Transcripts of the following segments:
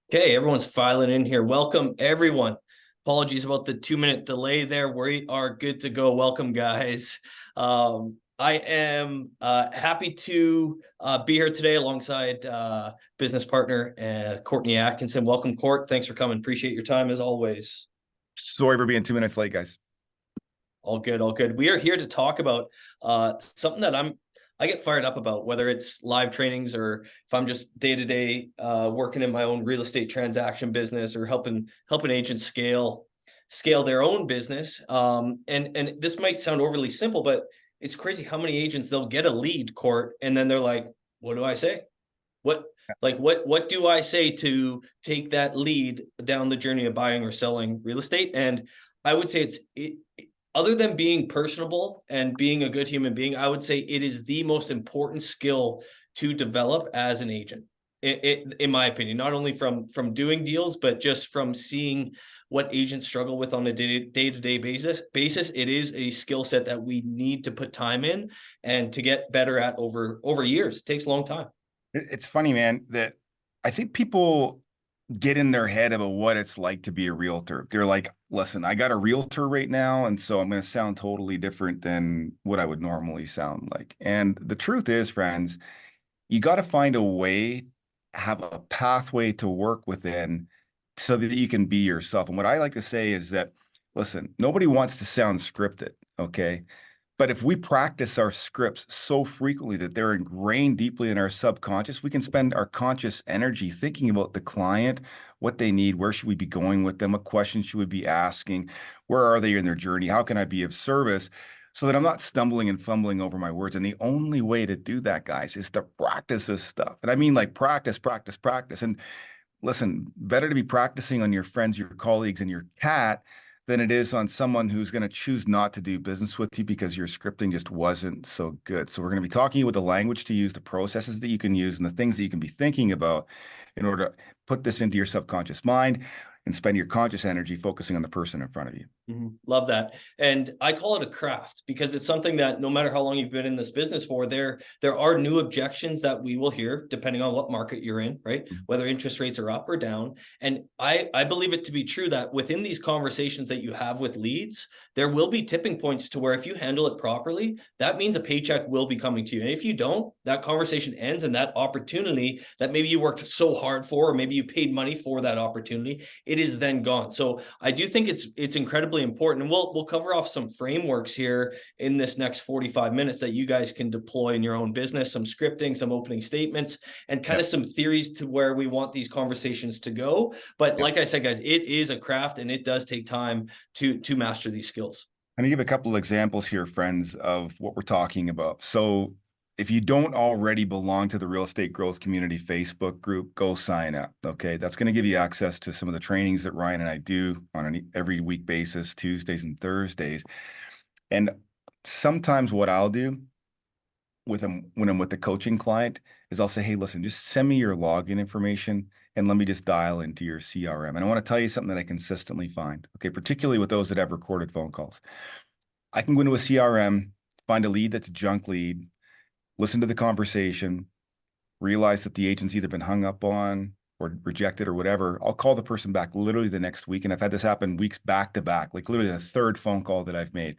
Okay, everyone's filing in here. Welcome, everyone. Apologies about the 2-minute delay there. We are good to go. Welcome, guys. I am happy to be here today alongside business partner Courtney Atkinson. Welcome, Court. Thanks for coming. Appreciate your time as always. Sorry for being 2 minutes late, guys. All good, all good. We are here to talk about something that I get fired up about, whether it's live trainings or if I'm just day to day working in my own real estate transaction business or helping agents scale their own business. And this might sound overly simple, but it's crazy how many agents they'll get a lead, Court, and then they're like, "What do I say? What what do I say to take that lead down the journey of buying or selling real estate?" And I would say other than being personable and being a good human being, I would say it is the most important skill to develop as an agent. In my opinion, not only from doing deals, but just from seeing what agents struggle with on a day-to-day basis, it is a skill set that we need to put time in and to get better at over years. It takes a long time. It's funny, man, that I think people get in their head about what it's like to be a realtor. They're like, listen, I got a realtor right now, and so I'm going to sound totally different than what I would normally sound like. And the truth is, friends, you got to find a way, have a pathway to work within so that you can be yourself. And what I like to say is that, listen, nobody wants to sound scripted, okay? But if we practice our scripts so frequently that they're ingrained deeply in our subconscious, we can spend our conscious energy thinking about the client, what they need, where should we be going with them, what questions should we be asking, where are they in their journey, how can I be of service, so that I'm not stumbling and fumbling over my words. And the only way to do that, guys, is to practice this stuff. And I mean like practice, practice, practice. And listen, better to be practicing on your friends, your colleagues, and your cat than it is on someone who's going to choose not to do business with you because your scripting just wasn't so good. So we're going to be talking about the language to use, the processes that you can use, and the things that you can be thinking about in order to put this into your subconscious mind and spend your conscious energy focusing on the person in front of you. Mm-hmm. Love that. And I call it a craft because it's something that no matter how long you've been in this business for, there are new objections that we will hear depending on what market you're in, right? Whether interest rates are up or down. And I believe it to be true that within these conversations that you have with leads, there will be tipping points to where if you handle it properly, that means a paycheck will be coming to you. And if you don't, that conversation ends and that opportunity that maybe you worked so hard for, or maybe you paid money for that opportunity, it is then gone. So I do think it's incredibly important. And we'll cover off some frameworks here in this next 45 minutes that you guys can deploy in your own business, some scripting, some opening statements, and kind of some theories to where we want these conversations to go. But like I said, guys, it is a craft and it does take time to master these skills. I'm going to give a couple of examples here, friends, of what we're talking about. So if you don't already belong to the Real Estate Growth Community Facebook group, go sign up, okay? That's going to give you access to some of the trainings that Ryan and I do on an every week basis, Tuesdays and Thursdays. And sometimes what I'll do with them when I'm with the coaching client is I'll say, hey, listen, just send me your login information and let me just dial into your CRM. And I want to tell you something that I consistently find, okay, particularly with those that have recorded phone calls. I can go into a CRM, find a lead that's a junk lead, listen to the conversation, realize that the agent's either been hung up on or rejected or whatever. I'll call the person back literally the next week. And I've had this happen weeks back to back, like literally the third phone call that I've made.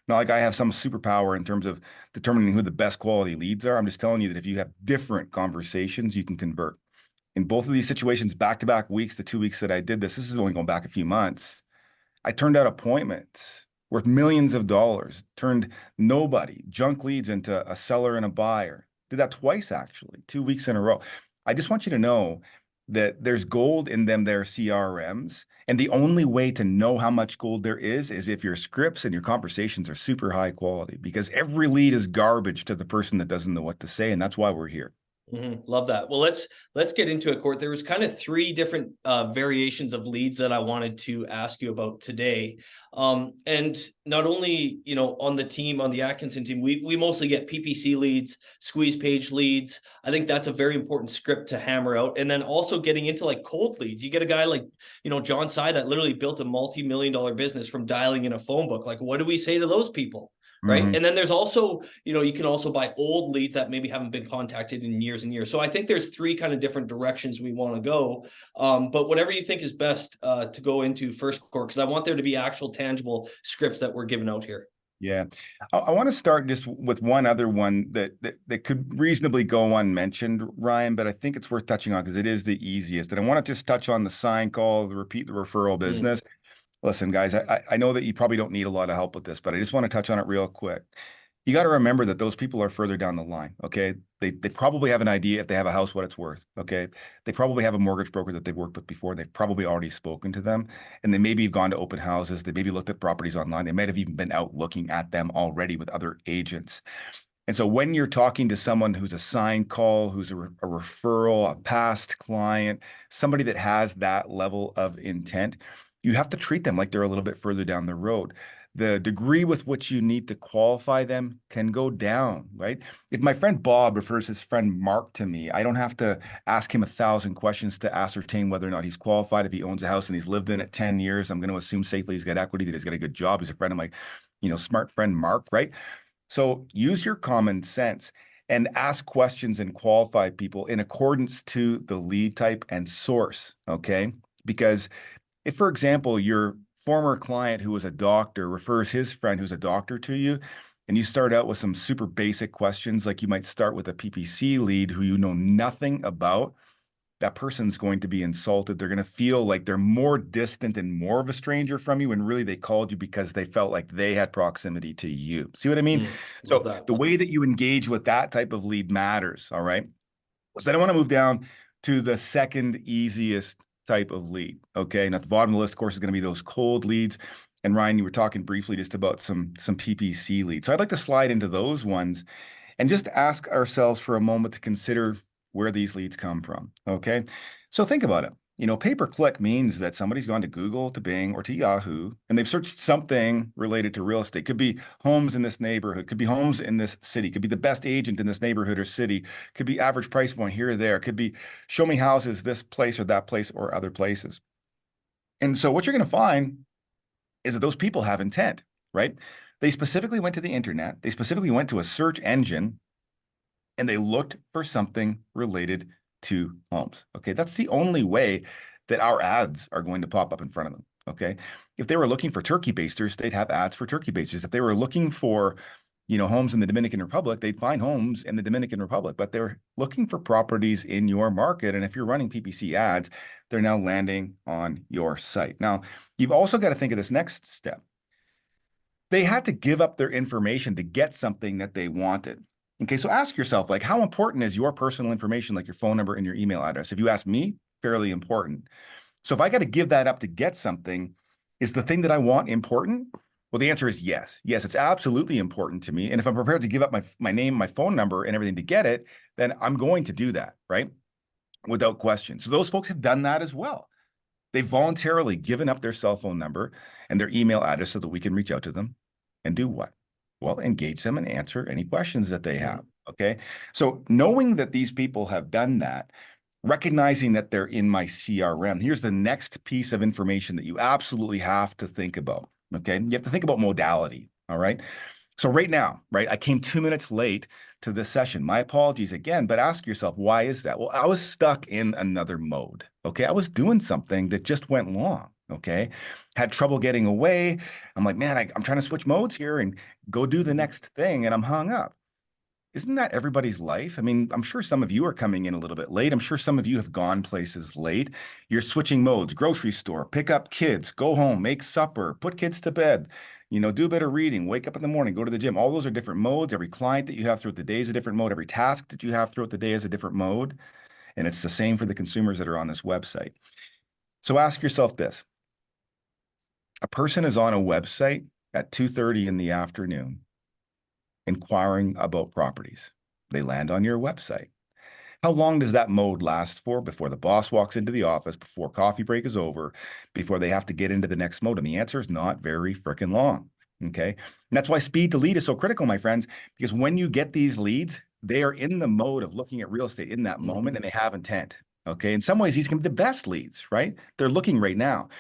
Not like I have some superpower in terms of determining who the best quality leads are. I'm just telling you that if you have different conversations, you can convert. In both of these situations, back-to-back weeks, the 2 weeks that I did this is only going back a few months, I turned out appointments worth millions of dollars, turned nobody, junk leads into a seller and a buyer. Did that twice, actually, 2 weeks in a row. I just want you to know that there's gold in them, their CRMs. And the only way to know how much gold there is if your scripts and your conversations are super high quality, because every lead is garbage to the person that doesn't know what to say. And that's why we're here. Mm-hmm. Love that. Well, let's get into it, Court. There was kind of three different variations of leads that I wanted to ask you about today. And not only, on the team, on the Atkinson team, we mostly get PPC leads, squeeze page leads. I think that's a very important script to hammer out. And then also getting into like cold leads. You get a guy like, John Sy that literally built a multi-million-dollar business from dialing in a phone book. Like, what do we say to those people? right? Mhm. And then there's also, you can also buy old leads that maybe haven't been contacted in years and years. So I think there's three kind of different directions we want to go. But whatever you think is best to go into first, Core, because I want there to be actual tangible scripts that we're giving out here. Yeah. I want to start just with one other one that could reasonably go unmentioned, Ryan, but I think it's worth touching on because it is the easiest. And I want to just touch on the sign call, the repeat the referral Mm. business. Listen, guys, I know that you probably don't need a lot of help with this, but I just want to touch on it real quick. You got to remember that those people are further down the line. Okay. They probably have an idea if they have a house, what it's worth. Okay. They probably have a mortgage broker that they've worked with before. They've probably already spoken to them, and they maybe have gone to open houses. They maybe looked at properties online. They might have even been out looking at them already with other agents. And so when you're talking to someone who's a sign call, who's a referral, a past client, somebody that has that level of intent, you have to treat them like they're a little bit further down the road. The degree with which you need to qualify them can go down, right? If my friend Bob refers his friend Mark to me, I don't have to ask him 1,000 questions to ascertain whether or not he's qualified. If he owns a house and he's lived in it 10 years, I'm going to assume safely he's got equity, that he's got a good job. He's a friend of my, smart friend Mark, right? So use your common sense and ask questions and qualify people in accordance to the lead type and source, okay? Because if, for example, your former client who was a doctor refers his friend who's a doctor to you, and you start out with some super basic questions, like you might start with a PPC lead who you know nothing about, that person's going to be insulted. They're going to feel like they're more distant and more of a stranger from you. And really, they called you because they felt like they had proximity to you. See what I mean? Love So that. the way that you engage with that type of lead matters. All right. So then I want to move down to the second easiest type of lead. Okay. And at the bottom of the list, of course, is going to be those cold leads. And Ryan, you were talking briefly just about some PPC leads. So I'd like to slide into those ones and just ask ourselves for a moment to consider where these leads come from. Okay. So think about it. Pay-per-click means that somebody's gone to Google, to Bing, or to Yahoo, and they've searched something related to real estate. Could be homes in this neighborhood, could be homes in this city, could be the best agent in this neighborhood or city, could be average price point here or there, could be show me houses this place or that place or other places. And so what you're going to find is that those people have intent, right? They specifically went to the internet, they specifically went to a search engine, and they looked for something related to homes. Okay, that's the only way that our ads are going to pop up in front of them. Okay, if they were looking for turkey basters, they'd have ads for turkey basters. If they were looking for, homes in the Dominican Republic, they'd find homes in the Dominican Republic. But they're looking for properties in your market, and if you're running PPC ads, they're now landing on your site. Now, you've also got to think of this next step. They had to give up their information to get something that they wanted. Okay, so ask yourself, like, how important is your personal information, like your phone number and your email address? If you ask me, fairly important. So if I got to give that up to get something, is the thing that I want important? Well, the answer is yes. Yes, it's absolutely important to me. And if I'm prepared to give up my name, my phone number, and everything to get it, then I'm going to do that, right? Without question. So those folks have done that as well. They've voluntarily given up their cell phone number and their email address so that we can reach out to them and do what? Well, engage them and answer any questions that they have. Okay. So knowing that these people have done that, recognizing that they're in my CRM, here's the next piece of information that you absolutely have to think about. Okay. You have to think about modality. All right. So right now, right, I came 2 minutes late to this session. My apologies again, but ask yourself, why is that? Well, I was stuck in another mode. Okay. I was doing something that just went long. Okay. Had trouble getting away. I'm like, man, I'm trying to switch modes here and go do the next thing. And I'm hung up. Isn't that everybody's life? I mean, I'm sure some of you are coming in a little bit late. I'm sure some of you have gone places late. You're switching modes, grocery store, pick up kids, go home, make supper, put kids to bed, do a bit of reading, wake up in the morning, go to the gym. All those are different modes. Every client that you have throughout the day is a different mode. Every task that you have throughout the day is a different mode. And it's the same for the consumers that are on this website. So ask yourself this. A person is on a website at 2:30 in the afternoon inquiring about properties. They land on your website. How long does that mode last for before the boss walks into the office, before coffee break is over, before they have to get into the next mode? And the answer is not very freaking long. Okay. And that's why speed to lead is so critical, my friends, because when you get these leads, they are in the mode of looking at real estate in that moment and they have intent. Okay. In some ways, these can be the best leads, right? They're looking right now.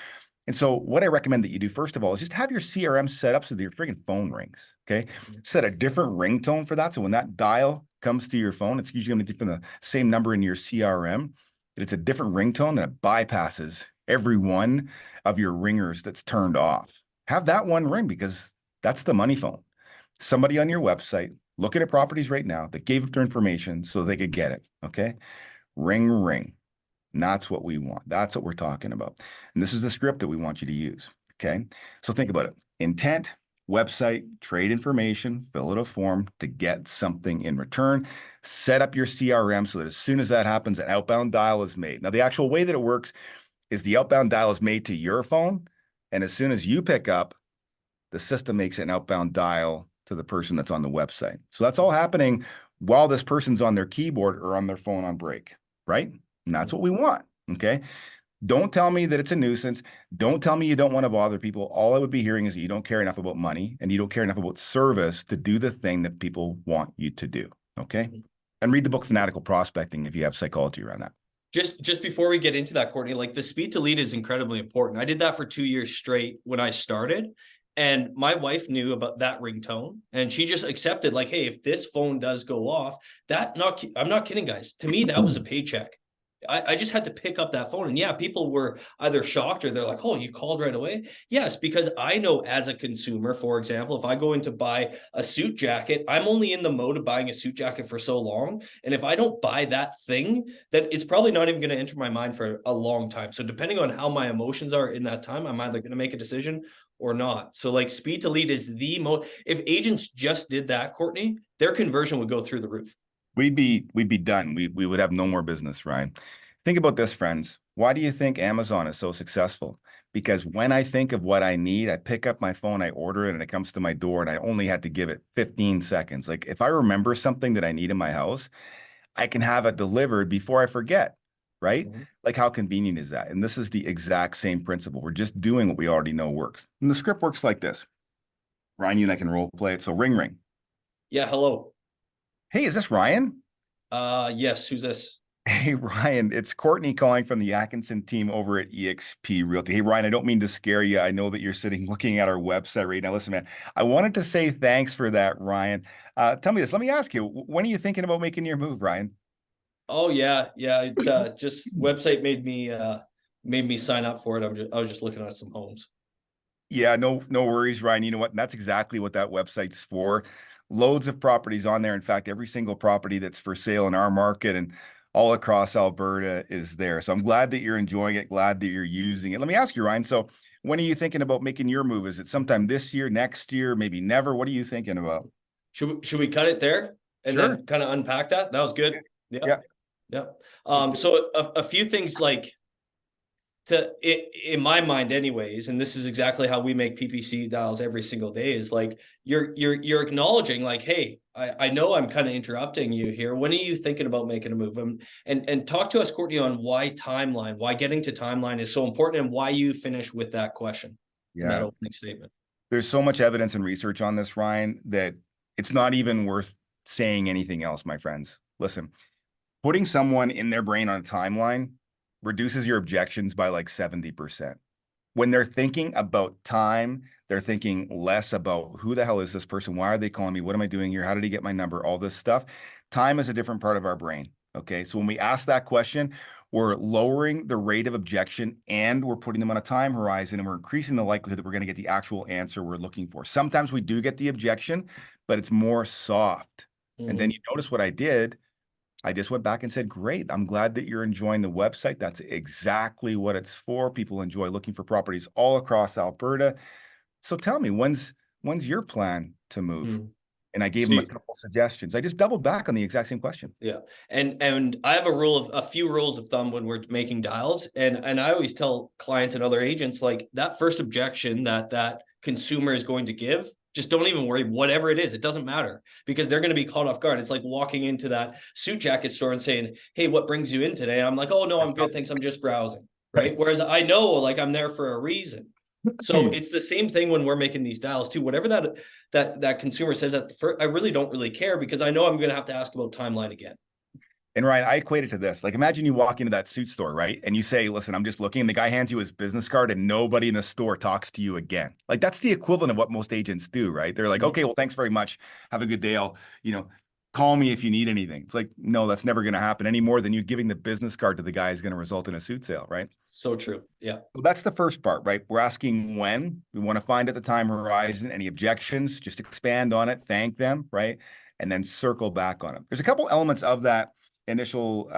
And so what I recommend that you do, first of all, is just have your CRM set up so that your friggin' phone rings, okay? Set a different ringtone for that. So when that dial comes to your phone, it's usually going to be from the same number in your CRM. It's a different ringtone and it bypasses every one of your ringers that's turned off. Have that one ring because that's the money phone. Somebody on your website looking at properties right now that gave up their information so they could get it, okay? Ring, ring. And that's what we want. That's what we're talking about. And this is the script that we want you to use. Okay. So think about it. Intent, website, trade information, fill out a form to get something in return. Set up your CRM so that as soon as that happens, an outbound dial is made. Now, the actual way that it works is the outbound dial is made to your phone. And as soon as you pick up, the system makes an outbound dial to the person that's on the website. So that's all happening while this person's on their keyboard or on their phone on break, right? And that's what we want, okay? Don't tell me that it's a nuisance. Don't tell me you don't want to bother people. All I would be hearing is that you don't care enough about money and you don't care enough about service to do the thing that people want you to do, okay? And read the book Fanatical Prospecting if you have psychology around that. Just before we get into that, Courtney, like the speed to lead is incredibly important. I did that for 2 years straight when I started. And my wife knew about that ringtone and she just accepted like, hey, if this phone does go off, I'm not kidding, guys. To me, that was a paycheck. I just had to pick up that phone. And yeah, people were either shocked or they're like, oh, you called right away? Yes, because I know as a consumer, for example, if I go in to buy a suit jacket, I'm only in the mode of buying a suit jacket for so long. And if I don't buy that thing, then it's probably not even going to enter my mind for a long time. So depending on how my emotions are in that time, I'm either going to make a decision or not. So like speed to lead is the most, if agents just did that, Courtney, their conversion would go through the roof. We'd be done. We would have no more business, Ryan. Think about this, friends. Why do you think Amazon is so successful? Because when I think of what I need, I pick up my phone, I order it, and it comes to my door, and I only had to give it 15 seconds. Like if I remember something that I need in my house, I can have it delivered before I forget, right? Like how convenient is that? And this is the exact same principle. We're just doing what we already know works. And the script works like this. Ryan, you and I can role play it. So ring, ring. Yeah, hello. Hey, is this Ryan? Yes, who's this? Hey, Ryan, it's Courtney calling from the Atkinson team over at eXp Realty. Hey, Ryan, I don't mean to scare you. I know that you're sitting looking at our website right now. Listen, man, I wanted to say thanks for that, Ryan. Tell me this. Let me ask you, when are you thinking about making your move, Ryan? Oh yeah. It just website made me sign up for it. I was just looking at some homes. Yeah, no worries, Ryan. You know what? And that's exactly what that website's for. Loads of properties on there. In fact, every single property that's for sale in our market and all across Alberta is there. So I'm glad that you're enjoying it, glad that you're using it. Let me ask you, Ryan. So when are you thinking about making your move? Is it sometime this year, next year, maybe never? What are you thinking about? Should we cut it there and Sure. then kind of unpack that? That was good. Yeah. Yeah. Yeah. Let's do it. So a few things like in my mind anyways, and this is exactly how we make PPC dials every single day, is like you're acknowledging like, hey, I know I'm kind of interrupting you here. When are you thinking about making a move? And talk to us, Courtney, on why getting to timeline is so important and why you finish with that question in that Yeah. opening statement. There's so much evidence and research on this, Ryan, that it's not even worth saying anything else, my friends. Listen, putting someone in their brain on a timeline reduces your objections by like 70%. When they're thinking about time, they're thinking less about who the hell is this person? Why are they calling me? What am I doing here? How did he get my number? All this stuff. Time is a different part of our brain. Okay. So when we ask that question, we're lowering the rate of objection and we're putting them on a time horizon and we're increasing the likelihood that we're going to get the actual answer we're looking for. Sometimes we do get the objection, but it's more soft. And then you notice what I did. I just went back and said, great. I'm glad that you're enjoying the website. That's exactly what it's for. People enjoy looking for properties all across Alberta. So tell me, when's your plan to move? And I gave him a couple suggestions. I just doubled back on the exact same question. Yeah. And I have a few rules of thumb when we're making dials. And I always tell clients and other agents, like that first objection that consumer is going to give, just don't even worry, whatever it is, it doesn't matter because they're going to be caught off guard. It's like walking into that suit jacket store and saying, hey, what brings you in today? And I'm like, oh no, I'm good. Thanks. I'm just browsing. Right. Whereas I know like I'm there for a reason. So it's the same thing when we're making these dials too. Whatever that consumer says at the first, I really don't really care because I know I'm going to have to ask about timeline again. And Ryan, I equate it to this. Like, imagine you walk into that suit store, right? And you say, listen, I'm just looking. And the guy hands you his business card and nobody in the store talks to you again. Like, that's the equivalent of what most agents do, right? They're like, Mhm. okay, well, thanks very much. Have a good day. I'll, call me if you need anything. It's like, no, that's never going to happen any more than you giving the business card to the guy is going to result in a suit sale, right? So true. Yeah. So that's the first part, right? We're asking when. We want to find at the time horizon any objections, just expand on it, thank them, right? And then circle back on it. There's a couple elements of that initial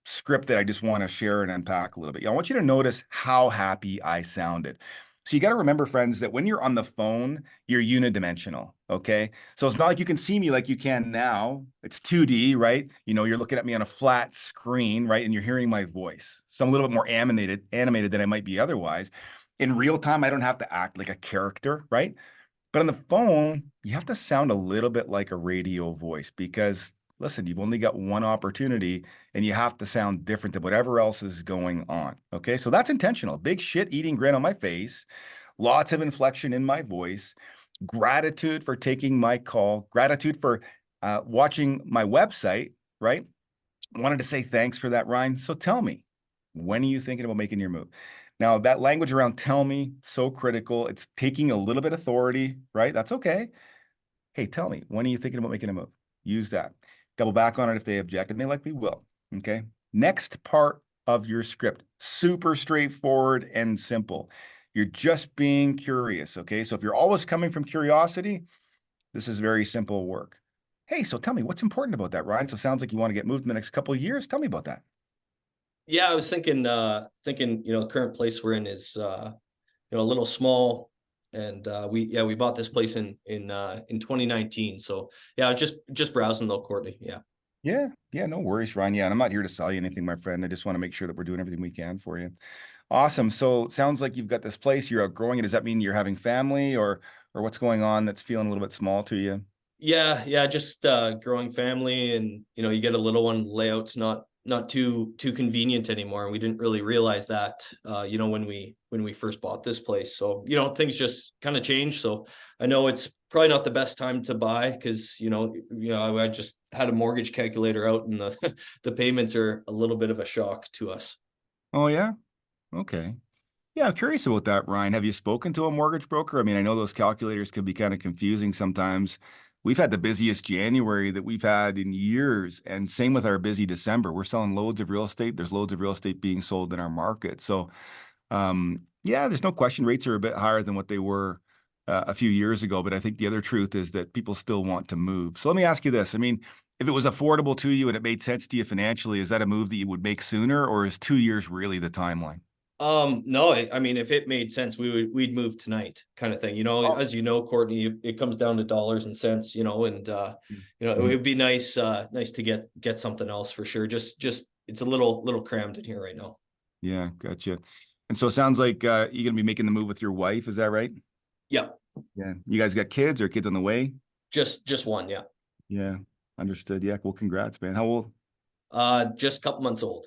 script that I just want to share and unpack a little bit. I want you to notice how happy I sounded. So you got to remember, friends, that when you're on the phone, you're unidimensional. Okay. So it's not like you can see me like you can now. It's 2D, right? You're looking at me on a flat screen, right? And you're hearing my voice. So I'm a little bit more animated than I might be otherwise. In real time, I don't have to act like a character, right? But on the phone, you have to sound a little bit like a radio voice because listen, you've only got one opportunity and you have to sound different than whatever else is going on. Okay. So that's intentional. Big shit eating grin on my face, lots of inflection in my voice, gratitude for taking my call, gratitude for watching my website, right? Wanted to say thanks for that, Ryan. So tell me, when are you thinking about making your move? Now, that language around tell me, so critical. It's taking a little bit of authority, right? That's okay. Hey, tell me, when are you thinking about making a move? Use that. Double back on it if they object, and they likely will. Okay. Next part of your script, super straightforward and simple. You're just being curious. Okay. So if you're always coming from curiosity, this is very simple work. Hey, so tell me what's important about that, Ryan? So it sounds like you want to get moved in the next couple of years. Tell me about that. Yeah, I was thinking, the current place we're in is a little small, and we bought this place in 2019. So yeah, I was just browsing though, Courtney. Yeah. Yeah, yeah, no worries, Ryan. Yeah, and I'm not here to sell you anything, my friend. I just want to make sure that we're doing everything we can for you. Awesome. So it sounds like you've got this place, you're outgrowing it. Does that mean you're having family or what's going on that's feeling a little bit small to you? Yeah, just growing family, and you get a little one. Layout's not too convenient anymore, and we didn't really realize that when we first bought this place. So things just kind of change. So I know it's probably not the best time to buy because I just had a mortgage calculator out, and the the payments are a little bit of a shock to us. Oh, yeah. Okay. Yeah, I'm curious about that, Ryan. Have you spoken to a mortgage broker? I mean, I know those calculators can be kind of confusing sometimes. We've had the busiest January that we've had in years, and same with our busy December. We're selling loads of real estate. There's loads of real estate being sold in our market. So, yeah, there's no question rates are a bit higher than what they were a few years ago. But I think the other truth is that people still want to move. So let me ask you this. I mean, if it was affordable to you and it made sense to you financially, is that a move that you would make sooner, or is 2 years really the timeline? No, I mean, if it made sense, we'd move tonight, kind of thing. Oh. As you know, Courtney, it comes down to dollars and cents, and it Mhm. would be nice to get something else for sure. Just it's a little crammed in here right now. Yeah, gotcha. And so it sounds like you're gonna be making the move with your wife, is that right? Yeah, Yeah. You guys got kids or kids on the way? just one. Yeah, Yeah, understood. Yeah, well, congrats, man. How old? just a couple months old.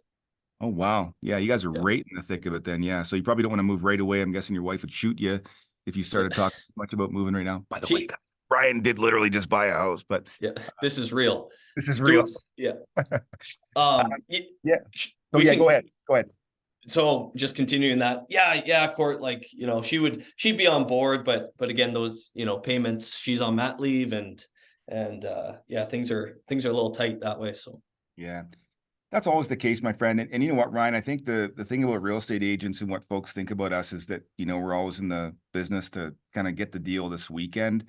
Oh, wow. Yeah, you guys are Yeah, right in the thick of it then. Yeah. So you probably don't want to move right away. I'm guessing your wife would shoot you if you yeah. started talking much about moving right now. By the way, She, Brian did literally just buy a house, but yeah, this is real. this is real. Do yeah. Uh, Y- yeah. So we yeah, can. go ahead. Go ahead. So just continuing that, yeah, Court, like, she'd be on board, but again, those, payments, she's on mat leave, and yeah, things are a little tight that way. So Yeah. That's always the case, my friend. And you know what, Ryan? I think the thing about real estate agents and what folks think about us is that, we're always in the business to kind of get the deal this weekend.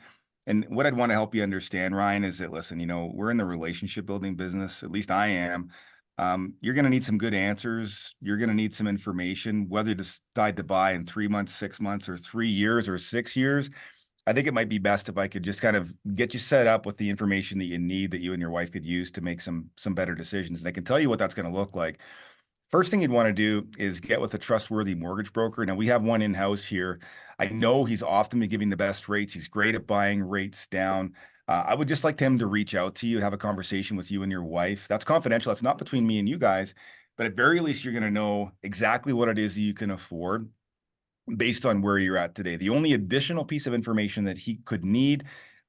And what I'd want to help you understand, Ryan, is that, listen, we're in the relationship building business. At least I am. You're going to need some good answers. You're going to need some information, whether you decide to buy in 3 months, 6 months, or 3 years or 6 years. I think it might be best if I could just kind of get you set up with the information that you need that you and your wife could use to make some better decisions. And I can tell you what that's going to look like. First thing you'd want to do is get with a trustworthy mortgage broker. Now we have one in-house here. I know he's often been giving the best rates. He's great at buying rates down. I would just like him to reach out to you, have a conversation with you and your wife. That's confidential. That's not between me and you guys, but at very least, you're going to know exactly what it is that you can afford based on where you're at today. The only additional piece of information that he could need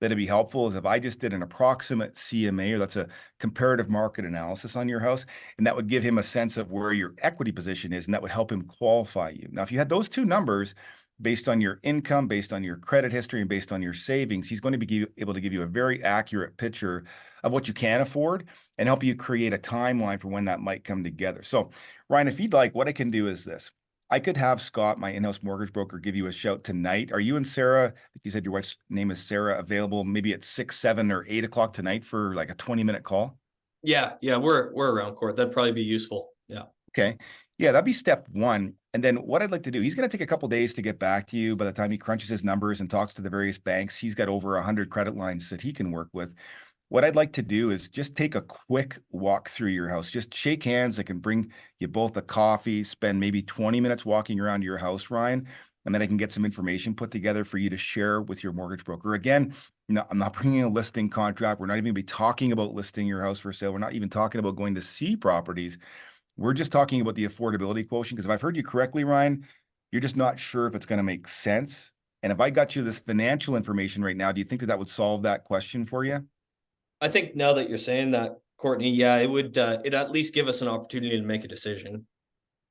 that'd be helpful is if I just did an approximate CMA, or that's a comparative market analysis on your house, and that would give him a sense of where your equity position is, and that would help him qualify you. Now, if you had those two numbers based on your income, based on your credit history, and based on your savings, he's going to be able to give you a very accurate picture of what you can afford and help you create a timeline for when that might come together. So, Ryan, if you'd like, what I can do is this. I could have Scott, my in-house mortgage broker, give you a shout tonight. Are you and Sarah, I think you said your wife's name is Sarah, available maybe at 6, 7, or 8 o'clock tonight for like a 20-minute call? Yeah, we're around, Court. That'd probably be useful. Yeah. Okay. Yeah, that'd be step one. And then what I'd like to do, he's going to take a couple days to get back to you. By the time he crunches his numbers and talks to the various banks, he's got over 100 credit lines that he can work with. What I'd like to do is just take a quick walk through your house. Just shake hands. I can bring you both a coffee, spend maybe 20 minutes walking around your house, Ryan, and then I can get some information put together for you to share with your mortgage broker. Again, I'm not bringing a listing contract. We're not even going to be talking about listing your house for sale. We're not even talking about going to see properties. We're just talking about the affordability quotient, because if I've heard you correctly, Ryan, you're just not sure if it's going to make sense. And if I got you this financial information right now, do you think that would solve that question for you? I think now that you're saying that, Courtney, yeah, it would it at least give us an opportunity to make a decision.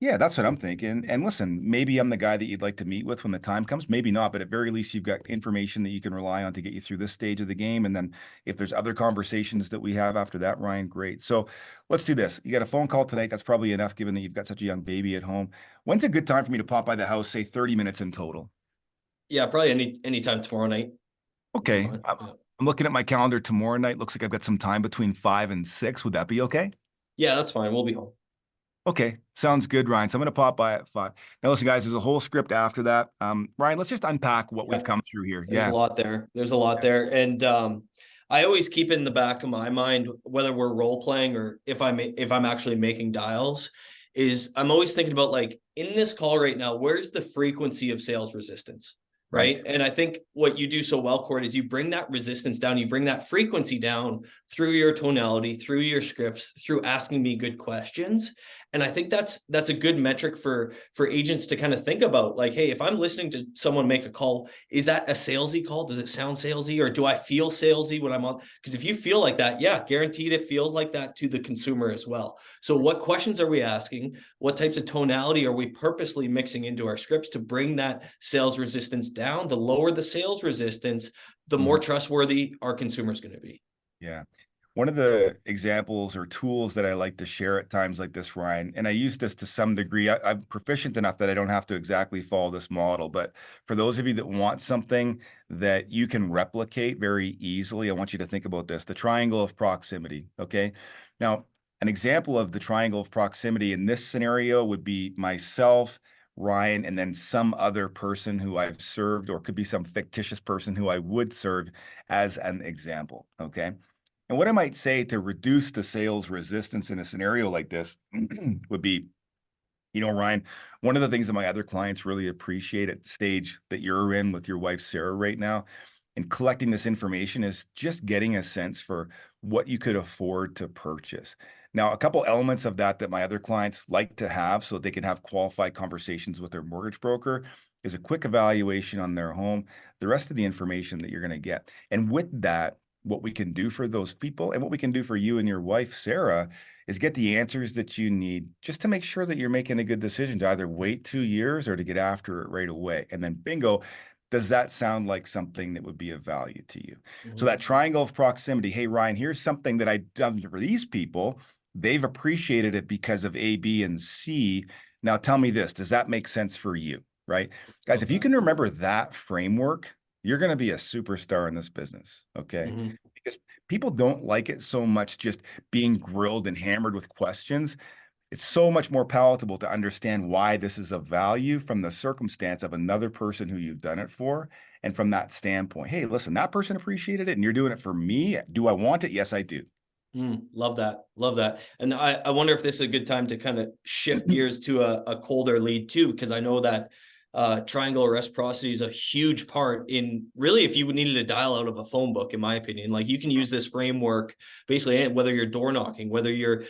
Yeah, that's what I'm thinking. And listen, maybe I'm the guy that you'd like to meet with when the time comes. Maybe not, but at very least, you've got information that you can rely on to get you through this stage of the game. And then if there's other conversations that we have after that, Ryan, great. So let's do this. You got a phone call tonight. That's probably enough, given that you've got such a young baby at home. When's a good time for me to pop by the house? Say 30 minutes in total. Yeah, probably anytime tomorrow night would be Okay. fine. I'm Yeah. I'm looking at my calendar tomorrow night. Looks like I've got some time between 5 and 6. Would that be okay? Yeah, that's fine. We'll be home. Okay, sounds good, Ryan. So I'm going to pop by at 5. Now, listen, guys, there's a whole script after that. Ryan, let's just unpack what we've Yeah. come through here. There's a Yeah. lot there. There's a lot there. And I always keep in the back of my mind, whether we're role playing or if I'm actually making dials, is I'm always thinking about, like, in this call right now, where's the frequency of sales resistance? Right. Right. And I think what you do so well, Court, is you bring that resistance down, you bring that frequency down through your tonality, through your scripts, through asking me good questions. And I think that's a good metric for agents to kind of think about. Like, hey, if I'm listening to someone make a call, is that a salesy call? Does it sound salesy, or do I feel salesy when I'm on? Because if you feel like that, yeah, guaranteed it feels like that to the consumer as well. So what questions are we asking? What types of tonality are we purposely mixing into our scripts to bring that sales resistance down? The lower the sales resistance, the more trustworthy our consumer is going to be. Yeah. One of the examples or tools that I like to share at times like this, Ryan, and I use this to some degree. I'm proficient enough that I don't have to exactly follow this model, but for those of you that want something that you can replicate very easily, I want you to think about this, the triangle of proximity. Okay. Now, an example of the triangle of proximity in this scenario would be myself, Ryan, and then some other person who I've served, or could be some fictitious person who I would serve as an example. Okay. And what I might say to reduce the sales resistance in a scenario like this would be, Ryan, one of the things that my other clients really appreciate at the stage that you're in with your wife, Sarah, right now, and collecting this information, is just getting a sense for what you could afford to purchase. Now, a couple elements of that my other clients like to have so that they can have qualified conversations with their mortgage broker is a quick evaluation on their home, the rest of the information that you're going to get. And with that, what we can do for those people and what we can do for you and your wife, Sarah, is get the answers that you need just to make sure that you're making a good decision to either wait 2 years or to get after it right away. And then bingo, does that sound like something that would be of value to you? So that triangle of proximity, hey, Ryan, here's something that I've done for these people. They've appreciated it because of A, B, and C. Now tell me this, does that make sense for you? Right? Guys, if you can remember that framework, you're going to be a superstar in this business. Okay. Because people don't like it so much just being grilled and hammered with questions. It's so much more palatable to understand why this is of value from the circumstance of another person who you've done it for. And from that standpoint, hey, listen, that person appreciated it and you're doing it for me. Do I want it? Yes, I do. Love that. Love that. And I wonder if this is a good time to kind of shift gears to a colder lead too, because I know that triangle reciprocity is a huge part in, really, if you needed a dial out of a phone book, in my opinion. Like, you can use this framework basically, whether you're door knocking, whether you're,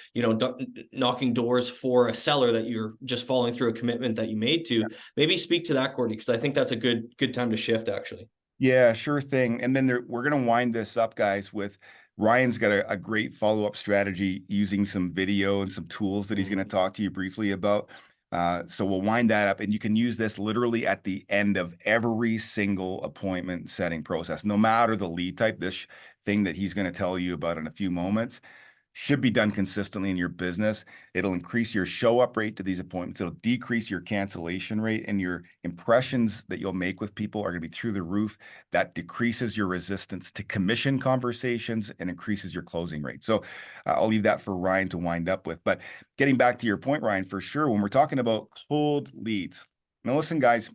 knocking doors for a seller that you're just following through a commitment that you made to. Maybe speak to that, Courtney, because I think that's a good time to shift, actually. Yeah, sure thing. And then we're going to wind this up, guys, with Ryan's got a great follow-up strategy using some video and some tools that he's going to Mhm. talk to you briefly about. So we'll wind that up, and you can use this literally at the end of every single appointment setting process, no matter the lead type. This thing that he's going to tell you about in a few moments should be done consistently in your business. It'll increase your show up rate to these appointments. It'll decrease your cancellation rate, and your impressions that you'll make with people are going to be through the roof. That decreases your resistance to commission conversations and increases your closing rate. So I'll leave that for Ryan to wind up with. But getting back to your point, Ryan, for sure, when we're talking about cold leads, now listen, guys,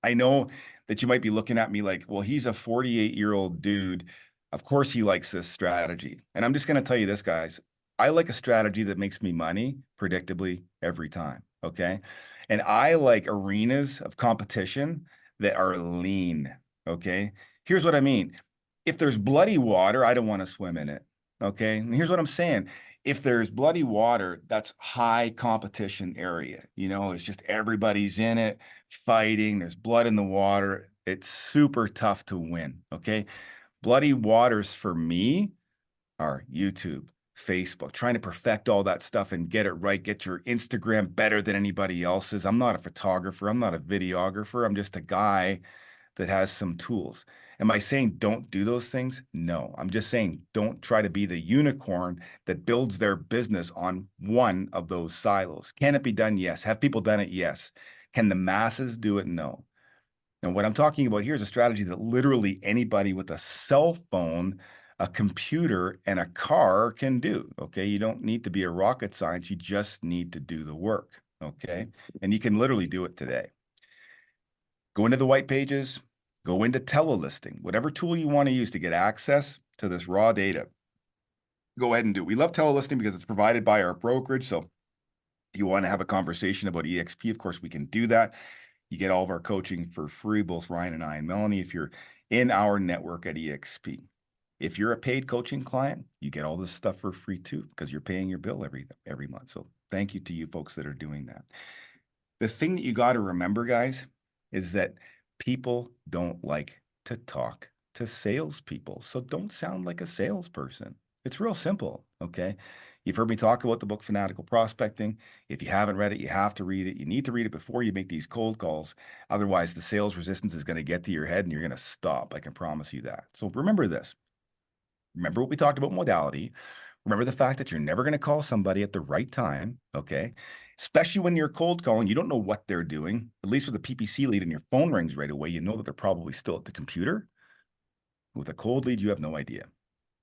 I know that you might be looking at me like, well, he's a 48-year-old dude. Of course he likes this strategy. And I'm just going to tell you this, guys. I like a strategy that makes me money predictably every time. Okay. And I like arenas of competition that are lean. Okay. Here's what I mean. If there's bloody water, I don't want to swim in it. Okay. And here's what I'm saying. If there's bloody water, that's high competition area. It's just everybody's in it fighting, there's blood in the water. It's super tough to win. Okay. Bloody waters for me are YouTube, Facebook, trying to perfect all that stuff and get it right, get your Instagram better than anybody else's. I'm not a photographer, I'm not a videographer, I'm just a guy that has some tools. Am I saying don't do those things? No, I'm just saying don't try to be the unicorn that builds their business on one of those silos. Can it be done? Yes. Have people done it? Yes. Can the masses do it? No. And what I'm talking about here is a strategy that literally anybody with a cell phone, a computer, and a car can do. Okay. You don't need to be a rocket science. You just need to do the work. Okay. And you can literally do it today. Go into the white pages, go into telelisting, whatever tool you want to use to get access to this raw data. Go ahead and do it. We love telelisting because it's provided by our brokerage. So if you want to have a conversation about EXP, of course, we can do that. You get all of our coaching for free, both Ryan and I and Melanie, if you're in our network at EXP. If you're a paid coaching client, you get all this stuff for free too, because you're paying your bill every month. So thank you to you folks that are doing that. The thing that you got to remember, guys, is that people don't like to talk to salespeople. So don't sound like a salesperson. It's real simple. Okay. You've heard me talk about the book Fanatical Prospecting. If you haven't read it, you have to read it. You need to read it before you make these cold calls. Otherwise, the sales resistance is going to get to your head and you're going to stop. I can promise you that. So remember this. Remember what we talked about modality. Remember the fact that you're never going to call somebody at the right time, okay? Especially when you're cold calling, you don't know what they're doing. At least with a PPC lead and your phone rings right away, you know that they're probably still at the computer. With a cold lead, you have no idea,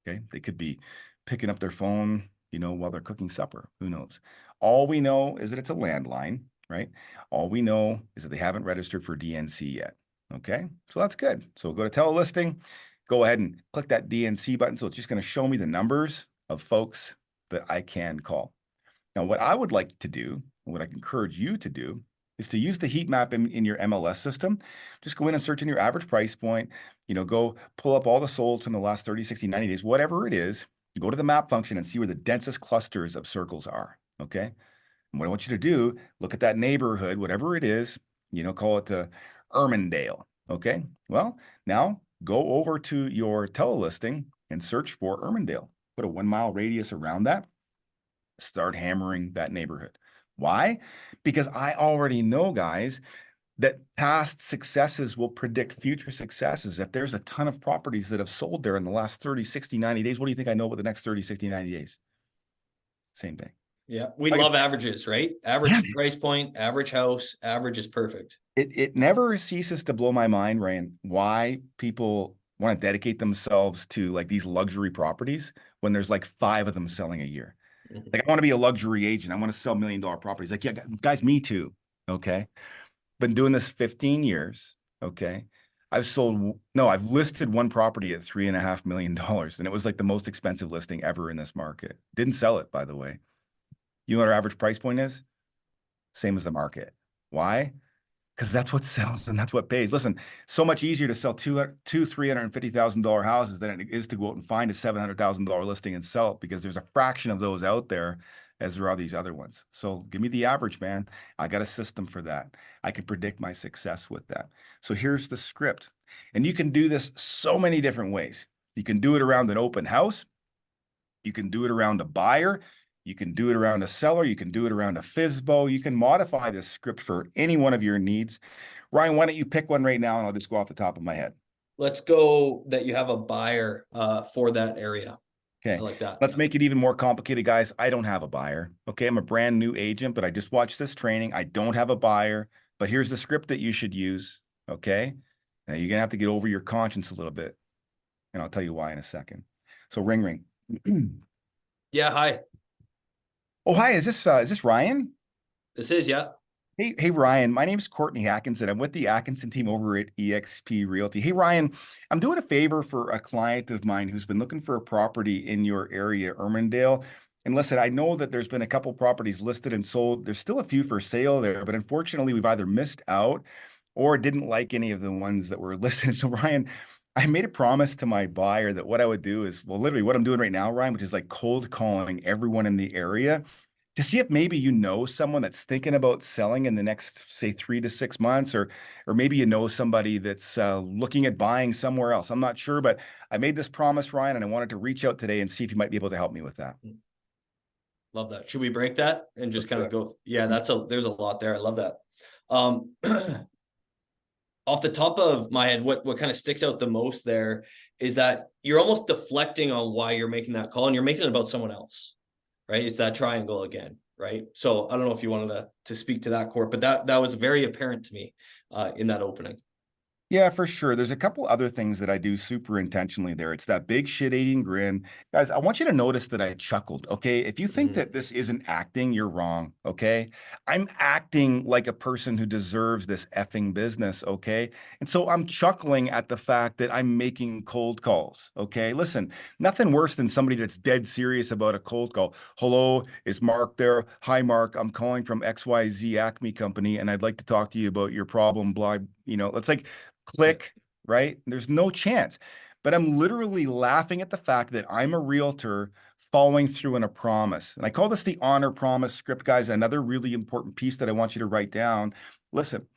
okay? They could be picking up their phone, while they're cooking supper. Who knows? All we know is that it's a landline, right? All we know is that they haven't registered for DNC yet, okay? So that's good. So go to telelisting, go ahead and click that DNC button. So it's just going to show me the numbers of folks that I can call. Now, what I would like to do, and what I encourage you to do, is to use the heat map in your MLS system. Just go in and search in your average price point, go pull up all the solds from the last 30, 60, 90 days, whatever it is. You go to the map function and see where the densest clusters of circles are, okay? And what I want you to do, look at that neighborhood, whatever it is, call it Ermindale, okay? Well, now go over to your telelisting and search for Ermindale. Put a 1 mile radius around that. Start hammering that neighborhood. Why? Because I already know, guys, that past successes will predict future successes. If there's a ton of properties that have sold there in the last 30, 60, 90 days, what do you think I know about the next 30, 60, 90 days? Same thing. Yeah, we Like love averages, right? yeah, Average price point, average house, average is perfect. it never ceases to blow my mind, Ryan, why people want to dedicate themselves to like these luxury properties when there's like 5 of them selling a year. Mhm. Like, I want to be a luxury agent. I want to sell $1 million properties. Like, yeah, guys, me too. Okay. Been doing this 15 years. Okay. I've listed one property at $3.5 million, and it was like the most expensive listing ever in this market. Didn't sell it, by the way. You know what our average price point is? Same as the market. Why? Because that's what sells and that's what pays. Listen, so much easier to sell $350,000 houses than it is to go out and find a $700,000 listing and sell it, because there's a fraction of those out there as there are these other ones. So give me the average, man. I got a system for that. I can predict my success with that. So here's the script. And you can do this so many different ways. You can do it around an open house. You can do it around a buyer. You can do it around a seller. You can do it around a FISBO. You can modify this script for any one of your needs. Ryan, why don't you pick one right now and I'll just go off the top of my head. Let's go that you have a buyer for that area. I Okay, like that. let's make it even more complicated, guys. I don't have a buyer. Okay, I'm a brand new agent, but I just watched this training. I don't have a buyer, but here's the script that you should use. Okay, now you're gonna have to get over your conscience a little bit, and I'll tell you why in a second. So ring ring. Yeah, hi. Oh, hi, is this Ryan? This is, yeah. Hey, Ryan, my name's Courtney Atkinson. I'm with the Atkinson team over at eXp Realty. Hey, Ryan, I'm doing a favor for a client of mine who's been looking for a property in your area, Ermindale. And listen, I know that there's been a couple properties listed and sold. There's still a few for sale there, but unfortunately, we've either missed out or didn't like any of the ones that were listed. So, Ryan, I made a promise to my buyer that what I would do is, well, literally what I'm doing right now, Ryan, which is like cold calling everyone in the area to see if maybe you know someone that's thinking about selling in the next, say, 3 to 6 months, or maybe you know somebody that's looking at buying somewhere else. I'm not sure, but I made this promise, Ryan, and I wanted to reach out today and see if you might be able to help me with that. Love that. Should we break that and just Let's kind do of it. go? Yeah, there's a lot there. I love that. Um, off the top of my head, what kind of sticks out the most there is that you're almost deflecting on why you're making that call, and you're making it about someone else, right? It's that triangle again, right? So I don't know if you wanted to speak to that, Court, but that was very apparent to me in that opening. Yeah, for sure. There's a couple other things that I do super intentionally there. It's that big shit-eating grin. Guys, I want you to notice that I chuckled, okay? If you think Mhm. that this isn't acting, you're wrong, okay? I'm acting like a person who deserves this effing business, okay? And so I'm chuckling at the fact that I'm making cold calls, okay? Listen, nothing worse than somebody that's dead serious about a cold call. Hello, is Mark there? Hi, Mark. I'm calling from XYZ Acme Company, and I'd like to talk to you about your problem, blah, it's like, Yeah. click, right? There's no chance. But I'm literally laughing at the fact that I'm a realtor following through on a promise. And I call this the honor promise script, guys. Another really important piece that I want you to write down. Listen,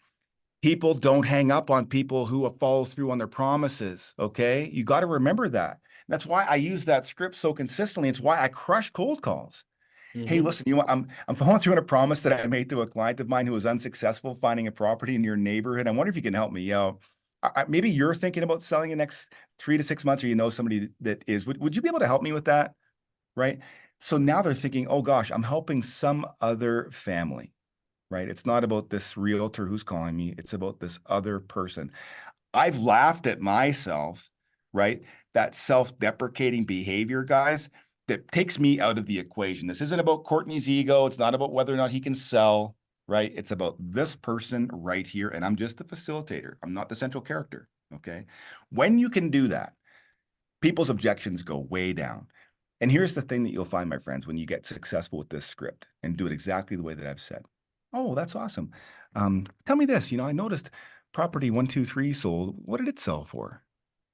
people don't hang up on people who follow through on their promises. Okay. You got to remember that. That's why I use that script so consistently. It's why I crush cold calls. Hey, Mm-hmm. listen, I'm following through on a promise that I made to a client of mine who was unsuccessful finding a property in your neighborhood. I wonder if you can help me out. Maybe you're thinking about selling in the next 3 to 6 months, or you know somebody that is. Would you be able to help me with that? Right. So now they're thinking, oh gosh, I'm helping some other family. Right. It's not about this realtor who's calling me. It's about this other person. I've laughed at myself, right? That self-deprecating behavior, guys, that takes me out of the equation. This isn't about Courtney's ego. It's not about whether or not he can sell, right? It's about this person right here. And I'm just a facilitator. I'm not the central character. Okay. When you can do that, people's objections go way down. And here's the thing that you'll find, my friends, when you get successful with this script and do it exactly the way that I've said. Oh, that's awesome. Tell me this, I noticed property 123 sold. What did it sell for?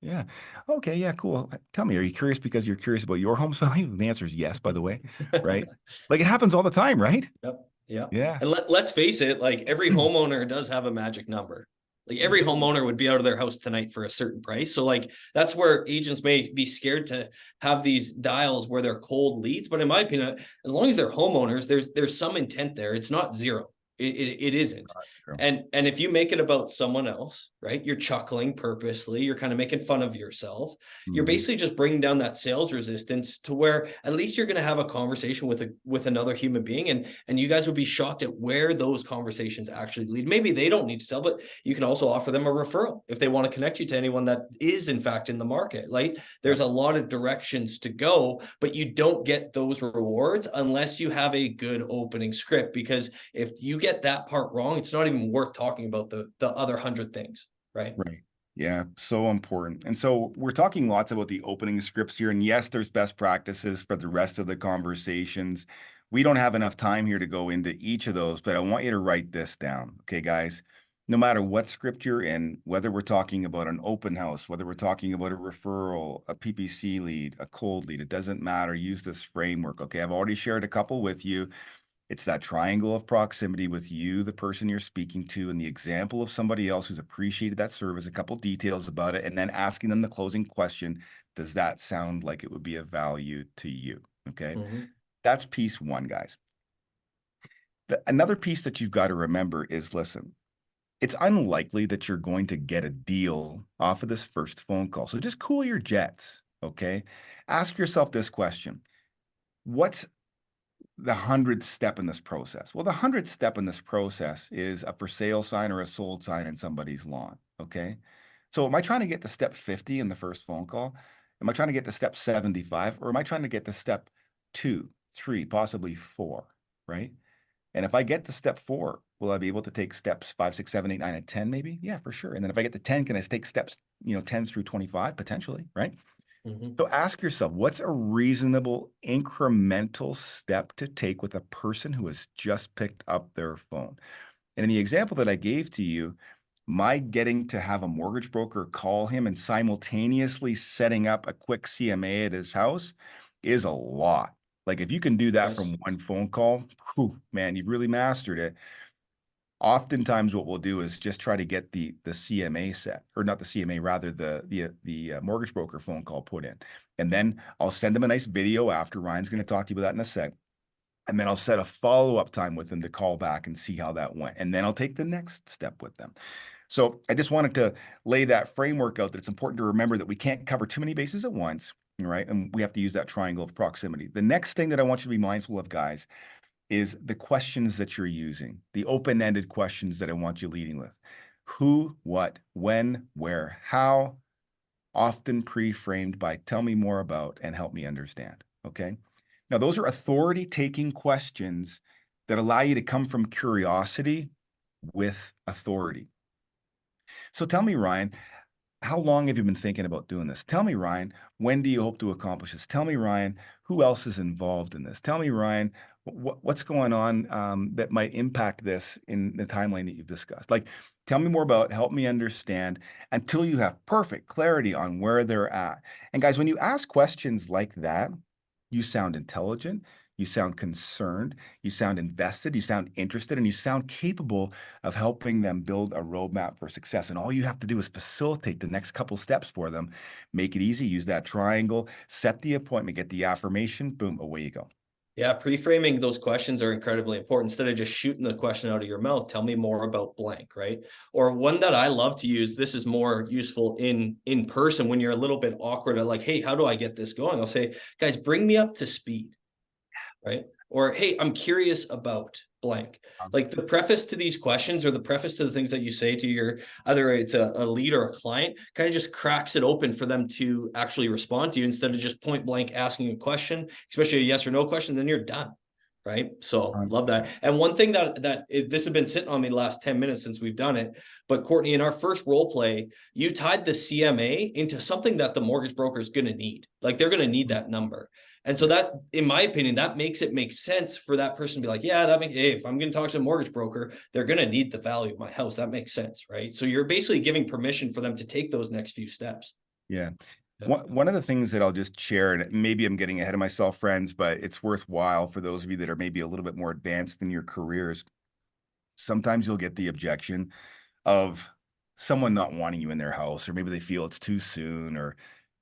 Yeah. Okay. Yeah. Cool. Tell me, are you curious because you're curious about your home's value? The answer is yes, by the way. Right. Like it happens all the time, right? Yep. Yeah. Yeah. And let's face it, like every homeowner does have a magic number. Like every homeowner would be out of their house tonight for a certain price. So like that's where agents may be scared to have these dials where they're cold leads. But in my opinion, as long as they're homeowners, there's some intent there. It's not zero. It isn't. That's true. And if you make it about someone else, right? You're chuckling purposely, you're kind of making fun of yourself. You're Mhm. basically just bringing down that sales resistance to where at least you're going to have a conversation with another human being, and you guys would be shocked at where those conversations actually lead. Maybe they don't need to sell, but you can also offer them a referral if they want to connect you to anyone that is in fact in the market. Like there's a lot of directions to go, but you don't get those rewards unless you have a good opening script, because if you get that part wrong, it's not even worth talking about the other 100 things, right? Right. Yeah, so important. And so we're talking lots about the opening scripts here. And yes, there's best practices for the rest of the conversations. We don't have enough time here to go into each of those, but I want you to write this down. Okay, guys. no matter what script you're in, whether we're talking about an open house, whether we're talking about a referral, a PPC lead, a cold lead, it doesn't matter. Use this framework. Okay. I've already shared a couple with you. It's that triangle of proximity with you, the person you're speaking to, and the example of somebody else who's appreciated that service, a couple details about it, and then asking them the closing question, does that sound like it would be of value to you? Okay. Mhm. That's piece one, guys. Another piece that you've got to remember is, listen, it's unlikely that you're going to get a deal off of this first phone call. So just cool your jets, okay? Ask yourself this question. What's the 100th step in this process? Well, the 100th step in this process is a for sale sign or a sold sign in somebody's lawn, okay? So am I trying to get to step 50 in the first phone call? Am I trying to get to step 75? Or am I trying to get to step 2, 3, possibly 4, right? And if I get to step 4, will I be able to take steps 5, 6, 7, 8, 9, and 10 maybe? Yeah, for sure. And then if I get to 10, can I take steps, 10 through 25 potentially, right? Mhm. So ask yourself, what's a reasonable incremental step to take with a person who has just picked up their phone? And in the example that I gave to you, my getting to have a mortgage broker call him and simultaneously setting up a quick CMA at his house is a lot. Like if you can do that Yes. from one phone call, whew, man, you've really mastered it. Oftentimes what we'll do is just try to get the CMA set, or not the CMA, rather the mortgage broker phone call put in. And then I'll send them a nice video after. Ryan's going to talk to you about that in a sec. And then I'll set a follow-up time with them to call back and see how that went. And then I'll take the next step with them. So I just wanted to lay that framework out that it's important to remember that we can't cover too many bases at once, right? And we have to use that triangle of proximity. The next thing that I want you to be mindful of, guys, is the questions that you're using, the open-ended questions that I want you leading with. Who, what, when, where, how, often pre-framed by tell me more about and help me understand, okay? Now, those are authority-taking questions that allow you to come from curiosity with authority. So tell me, Ryan, how long have you been thinking about doing this? Tell me, Ryan, when do you hope to accomplish this? Tell me, Ryan, who else is involved in this? Tell me, Ryan, what's going on that might impact this in the timeline that you've discussed? Like, tell me more about, help me understand until you have perfect clarity on where they're at. And guys, when you ask questions like that, you sound intelligent, you sound concerned, you sound invested, you sound interested, and you sound capable of helping them build a roadmap for success. And all you have to do is facilitate the next couple steps for them. Make it easy, use that triangle, set the appointment, get the affirmation, boom, away you go. Yeah, pre-framing those questions are incredibly important. Instead of just shooting the question out of your mouth, tell me more about blank, right? Or one that I love to use, this is more useful in person when you're a little bit awkward at like, hey, how do I get this going? I'll say, guys, bring me up to speed, right? Or, hey, I'm curious about blank. Like the preface to these questions or the preface to the things that you say to your, either it's a lead or a client, kind of just cracks it open for them to actually respond to you instead of just point blank asking a question, especially a yes or no question, then you're done. Right. So love that. 100%. And one thing this has been sitting on me the last 10 minutes since we've done it. But Courtney, in our first role play, you tied the CMA into something that the mortgage broker is going to need. Like they're going to need that number. And so that, in my opinion, that makes it make sense for that person to be like, yeah, hey, if I'm going to talk to a mortgage broker, they're going to need the value of my house. That makes sense, right? So you're basically giving permission for them to take those next few steps. Yeah. Yeah. One of the things that I'll just share, and maybe I'm getting ahead of myself, friends, but it's worthwhile for those of you that are maybe a little bit more advanced in your careers. Sometimes you'll get the objection of someone not wanting you in their house, or maybe they feel it's too soon, or,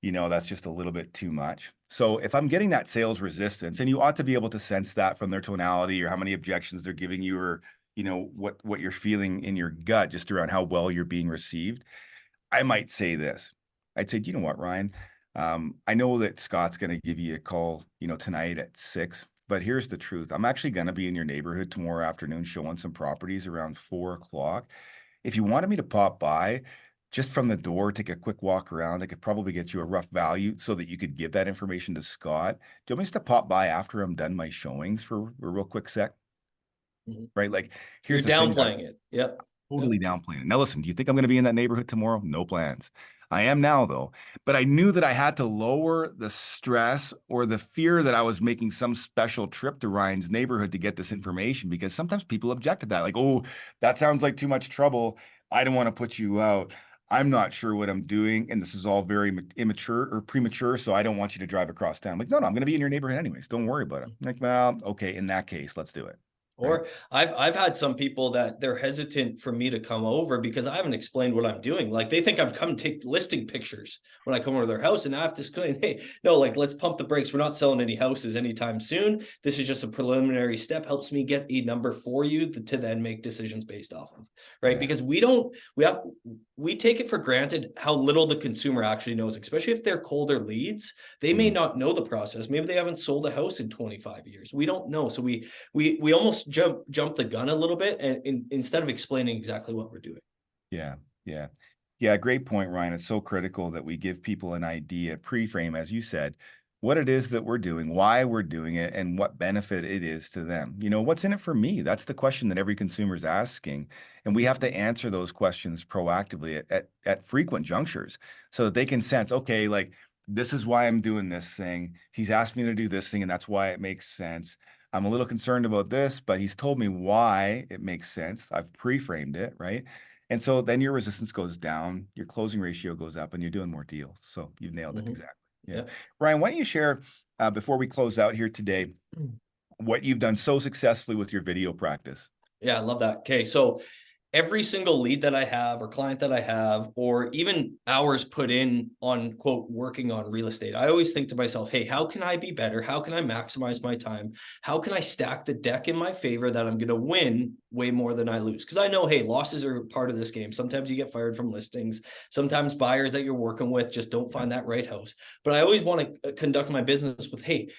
that's just a little bit too much. So if I'm getting that sales resistance, and you ought to be able to sense that from their tonality or how many objections they're giving you, or, what you're feeling in your gut just around how well you're being received, I might say this. I'd say, do you know what, Ryan? I know that Scott's going to give you a call, tonight at 6, but here's the truth. I'm actually going to be in your neighborhood tomorrow afternoon showing some properties around 4 o'clock. If you wanted me to pop by just from the door, take a quick walk around, I could probably get you a rough value so that you could give that information to Scott. Do you want me just to pop by after I'm done my showings for a real quick sec? Mhm. Right? Like, You're here's the thing, guys. downplaying it. Yep. Yep. Totally downplaying it. Now, listen, do you think I'm going to be in that neighborhood tomorrow? No plans. I am now though, but I knew that I had to lower the stress or the fear that I was making some special trip to Ryan's neighborhood to get this information, because sometimes people object to that. Like, oh, that sounds like too much trouble. I don't want to put you out. I'm not sure what I'm doing, and this is all very immature or premature, so I don't want you to drive across town. I'm like, no, no, I'm going to be in your neighborhood anyways. Don't worry about it. I'm like, well, okay, in that case, let's do it. Right. Or I've had some people that they're hesitant for me to come over because I haven't explained what I'm doing. Like they think I've come take listing pictures when I come over to their house, and I have to explain, hey, no, like let's pump the brakes. We're not selling any houses anytime soon. This is just a preliminary step. Helps me get a number for you to then make decisions based off of, right? Yeah. Because we take it for granted how little the consumer actually knows, especially if they're colder leads. They may not know the process. Maybe they haven't sold a house in 25 years. We don't know. So we almost jump the gun a little bit, and instead of explaining exactly what we're doing. Yeah, yeah. Yeah, great point, Ryan. It's so critical that we give people an idea, pre-frame, as you said, what it is that we're doing, why we're doing it, and what benefit it is to them. You know, what's in it for me? That's the question that every consumer is asking. And we have to answer those questions proactively at frequent junctures so that they can sense, okay, like this is why I'm doing this thing. He's asked me to do this thing, and that's why it makes sense. I'm a little concerned about this, but he's told me why it makes sense. I've pre-framed it, right? And so then your resistance goes down, your closing ratio goes up, and you're doing more deals. So you've nailed it exactly. Yeah. Yeah. Ryan, why don't you share, before we close out here today, what you've done so successfully with your video practice? Yeah, I love that. Okay, so every single lead that I have or client that I have, or even hours put in on quote working on real estate, I always think to myself, hey, how can I be better? How can I maximize my time? How can I stack the deck in my favor that I'm going to win way more than I lose? Because I know, hey, losses are part of this game. Sometimes you get fired from listings. Sometimes buyers that you're working with just don't find that right house. But I always want to conduct my business with, hey,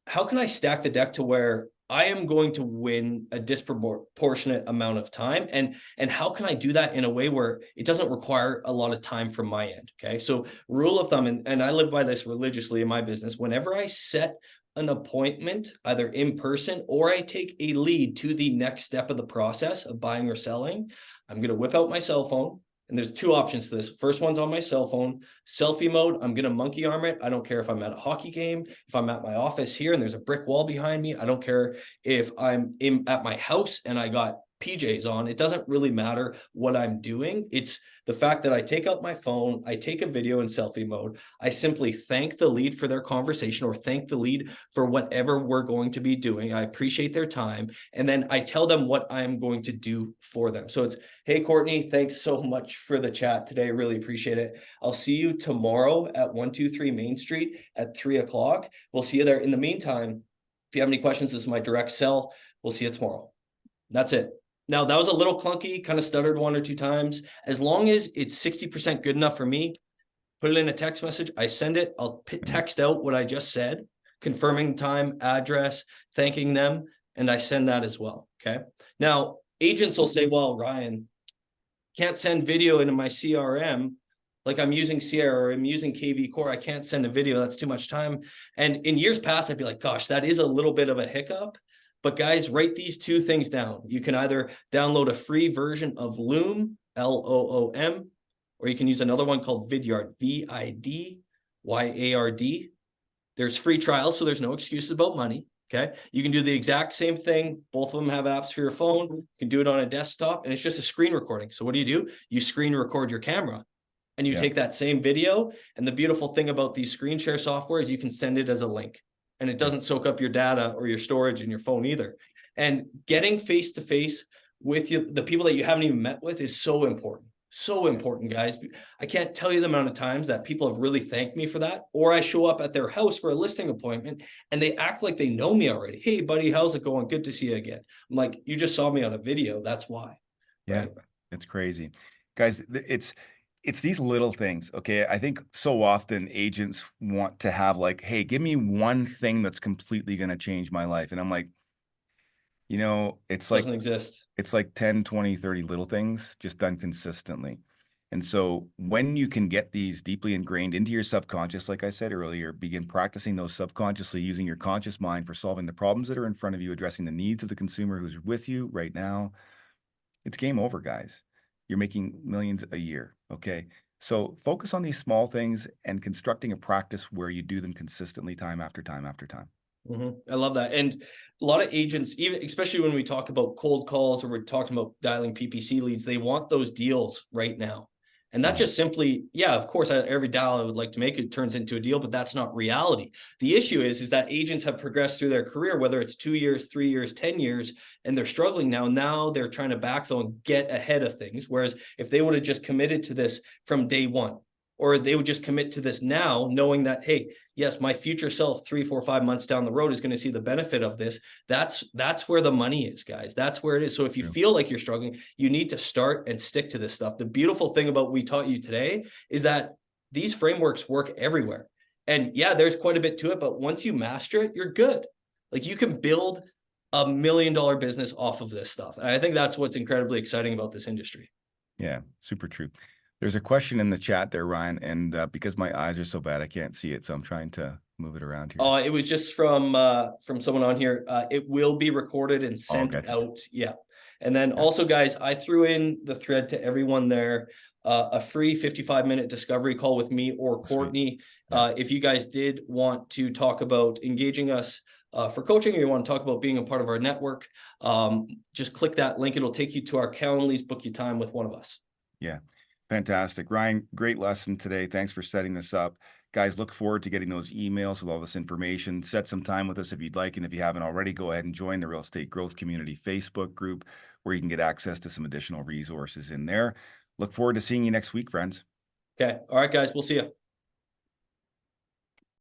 how can I stack the deck to where I am going to win a disproportionate amount of time? And how can I do that in a way where it doesn't require a lot of time from my end? Okay. So rule of thumb, and I live by this religiously in my business, whenever I set an appointment, either in person or I take a lead to the next step of the process of buying or selling, I'm going to whip out my cell phone. And there's two options to this. First one's on my cell phone, selfie mode. I'm going to monkey arm it. I don't care if I'm at a hockey game, if I'm at my office here and there's a brick wall behind me. I don't care if I'm at my house and I got PJs on. It doesn't really matter what I'm doing. It's the fact that I take out my phone, I take a video in selfie mode. I simply thank the lead for their conversation or thank the lead for whatever we're going to be doing. I appreciate their time. And then I tell them what I'm going to do for them. So it's, hey, Courtney, thanks so much for the chat today. Really appreciate it. I'll see you tomorrow at 123 Main Street at 3:00. We'll see you there. In the meantime, if you have any questions, this is my direct cell. We'll see you tomorrow. That's it. Now, that was a little clunky, kind of stuttered one or two times. As long as it's 60% good enough for me, put it in a text message. I send it. I'll text out what I just said, confirming time, address, thanking them, and I send that as well. Okay. Now, agents will say, well, Ryan, can't send video into my CRM. Like I'm using Sierra or I'm using KV Core. I can't send a video. That's too much time. And in years past, I'd be like, gosh, that is a little bit of a hiccup. But guys, write these two things down. You can either download a free version of Loom, Loom, or you can use another one called Vidyard, Vidyard. There's free trials, so there's no excuses about money. Okay. You can do the exact same thing. Both of them have apps for your phone. You can do it on a desktop, and it's just a screen recording. So what do? You screen record your camera and you take that same video. And the beautiful thing about these screen share software is you can send it as a link, and it doesn't soak up your data or your storage in your phone either. And getting face-to-face with you, the people that you haven't even met with, is so important. So important, guys. I can't tell you the amount of times that people have really thanked me for that. Or I show up at their house for a listing appointment and they act like they know me already. Hey, buddy, how's it going? Good to see you again. I'm like, you just saw me on a video. That's why. Yeah, right? it's crazy. Guys, it's these little things, okay? I think so often agents want to have like, hey, give me one thing that's completely going to change my life. And I'm like, you know, Doesn't exist. it's like 10, 20, 30 little things just done consistently. And so when you can get these deeply ingrained into your subconscious, like I said earlier, begin practicing those subconsciously, using your conscious mind for solving the problems that are in front of you, addressing the needs of the consumer who's with you right now, it's game over, guys. You're making millions a year, okay? So focus on these small things and constructing a practice where you do them consistently time after time after time. I love that. And a lot of agents, even especially when we talk about cold calls or we're talking about dialing PPC leads, they want those deals right now. And that just simply, yeah, of course, every dial I would like to make it turns into a deal, but that's not reality. The issue is that agents have progressed through their career, whether it's 2 years, 3 years, 10 years, and they're struggling now. Now they're trying to backfill and get ahead of things. Whereas if they would have just committed to this from day one, or they would just commit to this now, knowing that, hey, yes, my future self 3, 4, 5 months down the road is going to see the benefit of this. That's where the money is, guys. That's where it is. So if you feel like you're struggling, you need to start and stick to this stuff. The beautiful thing about what we taught you today is that these frameworks work everywhere. And yeah, there's quite a bit to it, but once you master it, you're good. Like you can build $1 million business off of this stuff. And I think that's what's incredibly exciting about this industry. Yeah, super true. There's a question in the chat there, Ryan, and because my eyes are so bad, I can't see it, so I'm trying to move it around here. It was just from someone on here. It will be recorded and sent out. Yeah. And then also, guys, I threw in the thread to everyone there, a free 55-minute discovery call with me or Courtney. If you guys did want to talk about engaging us for coaching, or you want to talk about being a part of our network, just click that link. It'll take you to our Calendly's, book you time with one of us. Yeah. Fantastic. Ryan, great lesson today. Thanks for setting this up. Guys, look forward to getting those emails with all this information. Set some time with us if you'd like. And if you haven't already, go ahead and join the Real Estate Growth Community Facebook group where you can get access to some additional resources in there. Look forward to seeing you next week, friends. Okay. All right, guys. We'll see you.